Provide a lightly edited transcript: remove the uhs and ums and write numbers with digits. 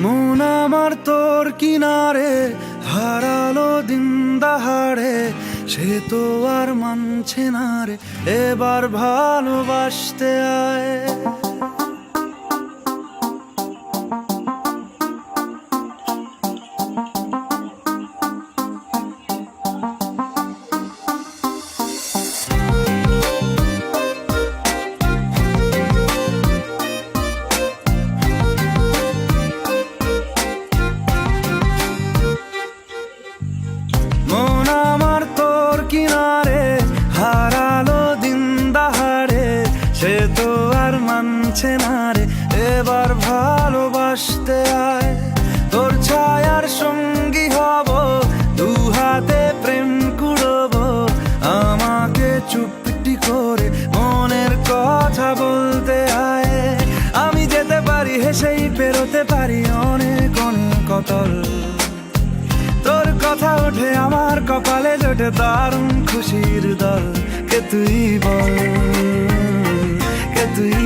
মন আমার তোর কিনারে হারালো দিন দাহাড়ে, সে তো আর মানছে না রে এবার ভালোবাসতে আয়। মন আমার তোর কিনারে হারালো দিন দাহাড়ে, সে তো আর মানছে না রে এবার ভালোবাসতে আয়। তোর ছায়ার সঙ্গী হব, দু হাতে প্রেম কুড়ব, আমাকে চুপটি করে মনের কথা বলতে আয়। আমি যেতে পারি হেসেই পেরোতে পারি অনেক অনেক অতল, তোর কথা ওঠে আমার কপালে জোটে দারুণ খুশির দল। কে তুই বল, কে তুই